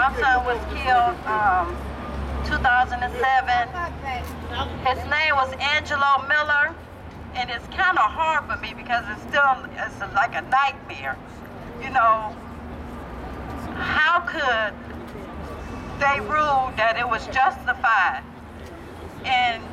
My son was killed 2007. His name was Angelo Miller, and it's kind of hard for me because it's like a nightmare. You know, how could they rule that it was justified? And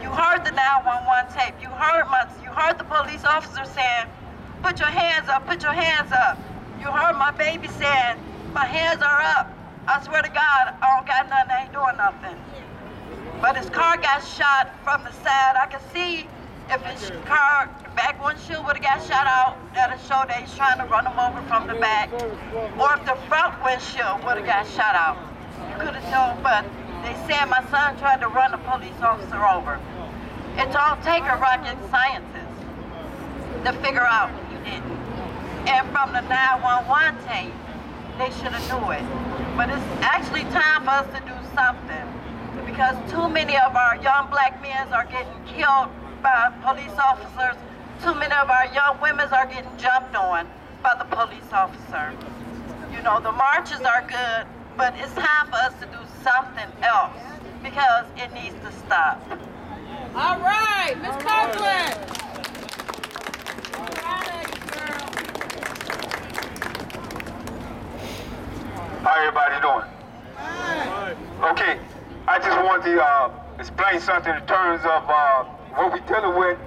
you heard the 911 tape. You heard the police officer saying, "Put your hands up, put your hands up." You heard my baby saying, "My hands are up. I swear to God, I don't got nothing, I ain't doing nothing." But his car got shot from the side. I could see if his car back windshield would have got shot out, that'll show that he's trying to run him over from the back. Or if the front windshield would have got shot out. You could have told, but they said my son tried to run a police officer over. It don't take a rocket scientist to figure out he didn't. And from the 911 tape, they should have knew it. But it's actually time for us to do something, because too many of our young black men are getting killed by police officers. Too many of our young women are getting jumped on by the police officer. You know, the marches are good, but it's time for us to do something else because it needs to stop. All right, Ms. Copeland. How everybody doing? Okay, I just want to explain something in terms of what we're dealing with,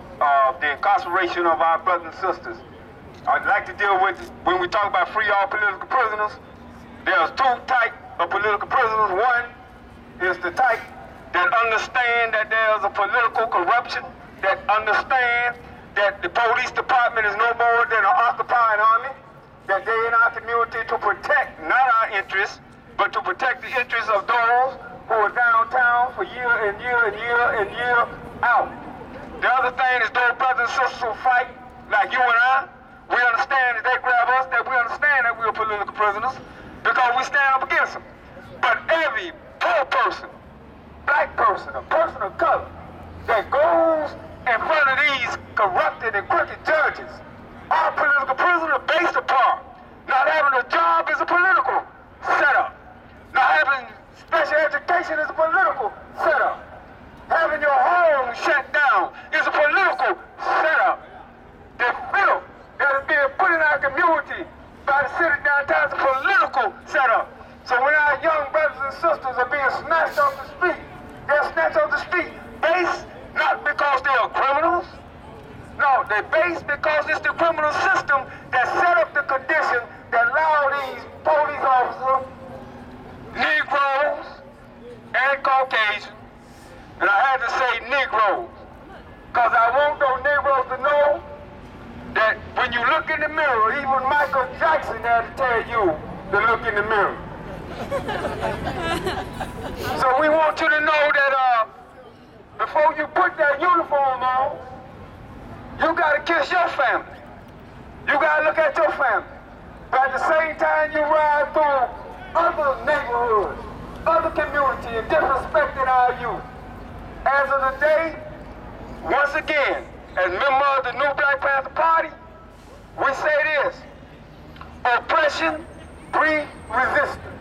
the incarceration of our brothers and sisters. I'd like to deal with, when we talk about free all political prisoners, there's two types of political prisoners. One is the type that understand that there's a political corruption, that understand that the police department is no more than an occupying army, that they're in our community to protect not our interests, but to protect the interests of those who are downtown for year and year and year and year out. The other thing is those brothers and sisters who fight, like you and I, we understand that they grab us, that we understand that we're political prisoners, because we stand up against them. But every poor person, black person, a person of color, that goes in front of these corrupted and crooked judges are political prisoners based upon not having a job is a political setup. Not having special education is a political setup. Having your home shut down is a political setup. The filth that is being put in our community by the city downtown is a political setup. So when our young brothers and sisters are being snatched off the street, they're snatched off the street based not because they are criminals. No, they're based because it's the criminal system that set up the condition that allow these police officers, Negroes, and Caucasians, and I had to say Negroes, because I want those Negroes to know that when you look in the mirror, even Michael Jackson had to tell you to look in the mirror. So we want you to know that before you put that uniform on, you gotta kiss your family. You gotta look at your family. But at the same time, you ride through other neighborhoods, other communities, and disrespecting our youth. As of today, once again, as member of the New Black Panther Party, we say this: oppression breeds resistance.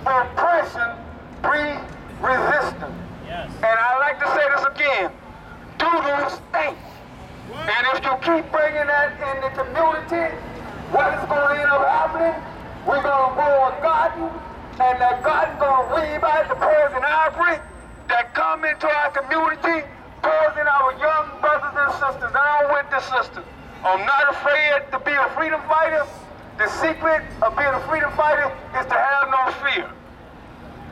Oppression breeds resistance. Yes. And I like to say this again: doo-doo stinks. And if you keep bringing that in the community, what is going to end up happening? We're going to grow a garden, and that garden's going to weed out the poison ivory that come into our community, poison our young brothers and sisters, our winter sisters. I'm not afraid to be a freedom fighter. The secret of being a freedom fighter is to have no fear.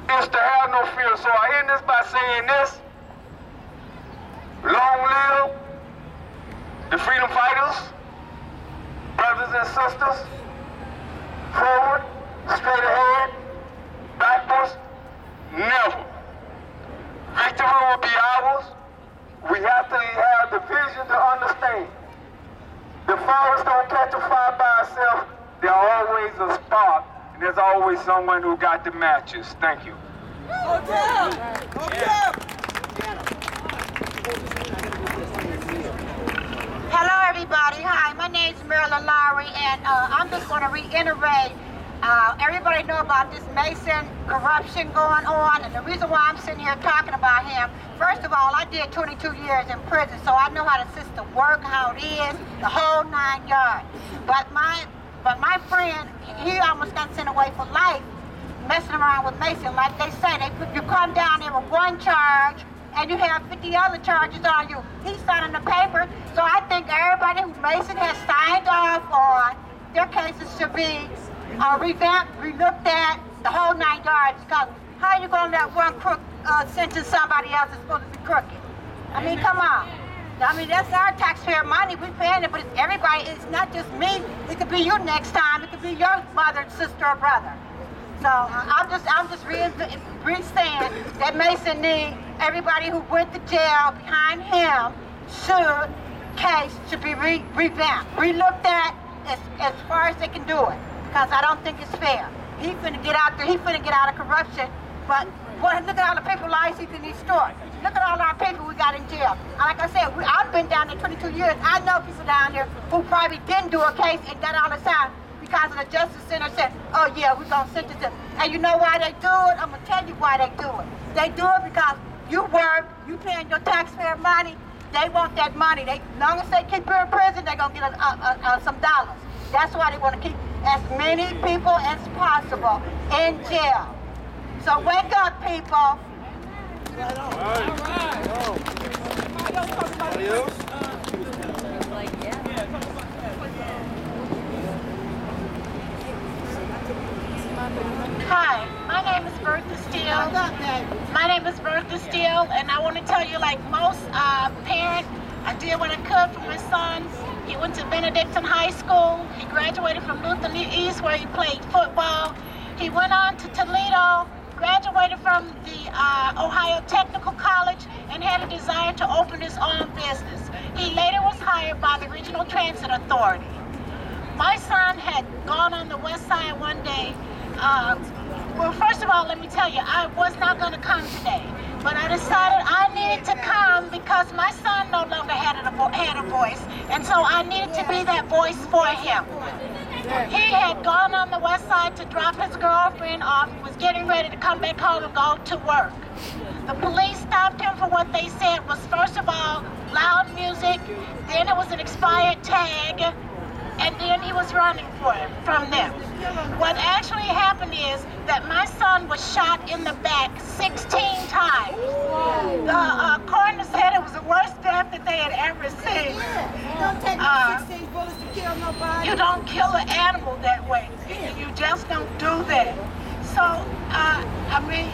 It's to have no fear. So I end this by saying this: long live the freedom fighters, brothers and sisters, forward, straight ahead, backwards, never. Victory will be ours. We have to have the vision to understand. The forest don't catch a fire by itself. There's always a spark, and there's always someone who got the matches. Thank you. Hello, everybody. Hi, my name's Marilyn Lowry, and I'm just going to reiterate everybody. everybody know about this Mason corruption going on, and the reason why I'm sitting here talking about him, first of all, I did 22 years in prison, so I know how the system works, how it is, the whole 9 yards. But my friend, he almost got sent away for life, messing around with Mason. Like they say, you come down there with one charge, and you have 50 other charges on you. He's signing the paper, so I think everybody who Mason has signed off on, their cases should be revamped, relooked at, the whole 9 yards, because how are you going to let one crook sentence somebody else that's supposed to be crooked? I mean, come on. I mean, that's our taxpayer money. We're paying it, but it's everybody. It's not just me. It could be you next time. It could be your mother, sister, or brother. So I'm just re-saying that Mason needs everybody who went to jail behind him should be revamped, relooked at as far as they can do it. Because I don't think it's fair. He finna get out there. He finna get out of corruption. But look at all the people lives he can destroy. Look at all our people we got in jail. Like I said, I've been down there 22 years. I know people down there who probably didn't do a case and got all the time because of the Justice Center said, oh yeah, we're gonna sentence them. And you know why they do it? I'm gonna tell you why they do it. They do it because you work, you paying your taxpayer money. They want that money. As long as they keep you in prison, they're gonna get some dollars. That's why they want to keep as many people as possible in jail. So wake up, people. Hi, my name is Bertha Steele. My name is Bertha Steele, and I want to tell you, like most parents, I did what I could for my son. He went to Benedictine High School. He graduated from Lutheran East, where he played football. He went on to Toledo, graduated from the Ohio Technical College, and had a desire to open his own business. He later was hired by the Regional Transit Authority. My son had gone on the west side one day. Well, first of all, let me tell you, I was not going to come today, but I decided I needed to come because my son no longer had a voice, and so I needed to be that voice for him. He had gone on the west side to drop his girlfriend off. He was getting ready to come back home and go to work. The police stopped him for what they said was, first of all, loud music, then it was an expired tag, and then he was running from them. What actually happened is that my son was shot in the back 16 times. The coroner said it was the worst death that they had ever seen. You don't take 16 bullets to kill nobody. You don't kill an animal that way. You just don't do that. So, I mean,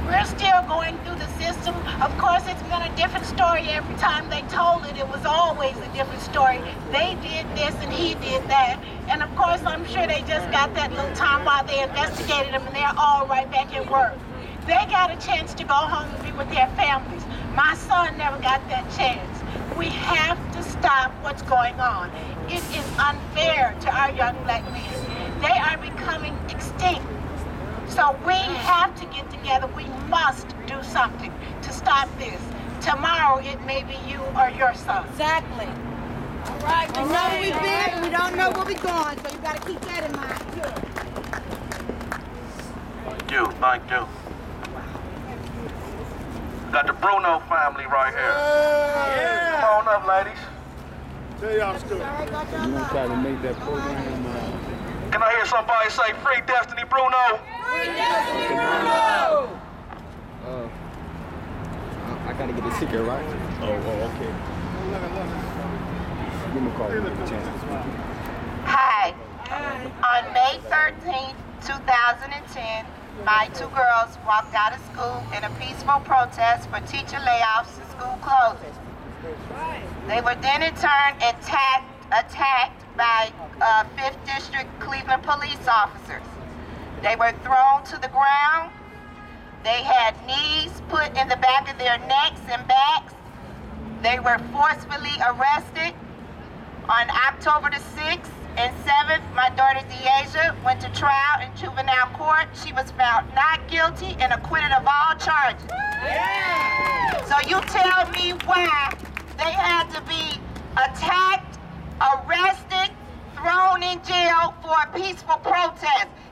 we're still going through the system. Of course, it's been a different story every time they told it. It was always a different story. They did this and he did that. And of course, I'm sure they just got that little time while they investigated them and they're all right back at work. They got a chance to go home and be with their families. My son never got that chance. We have to stop what's going on. It is unfair to our young black men. They are becoming extinct. So we have to get together. We must do something to stop this. Tomorrow it may be you or your son. Exactly. All right. We know where we've been, and we don't know where we're going, so you got to keep that in mind too. Thank you. Got the Bruno family right here. Yeah. Come on up, ladies. Tell y'all story. All right, got your I'm gonna love. try to make that program. Can I hear somebody say "Free Destiny Bruno"? Free Destiny Bruno! I gotta get the ticket, right? Oh, okay. Give me a call when you get a chance to speak. Hi. On May 13th, 2010, my two girls walked out of school in a peaceful protest for teacher layoffs and school closings. They were then in turn attacked by 5th District Cleveland police officers. They were thrown to the ground. They had knees put in the back of their necks and backs. They were forcefully arrested. On October the 6th and 7th, my daughter Asia went to trial in juvenile court. She was found not guilty and acquitted of all charges. Yeah. So you tell me why they had to be attacked, arrested, thrown in jail for a peaceful protest.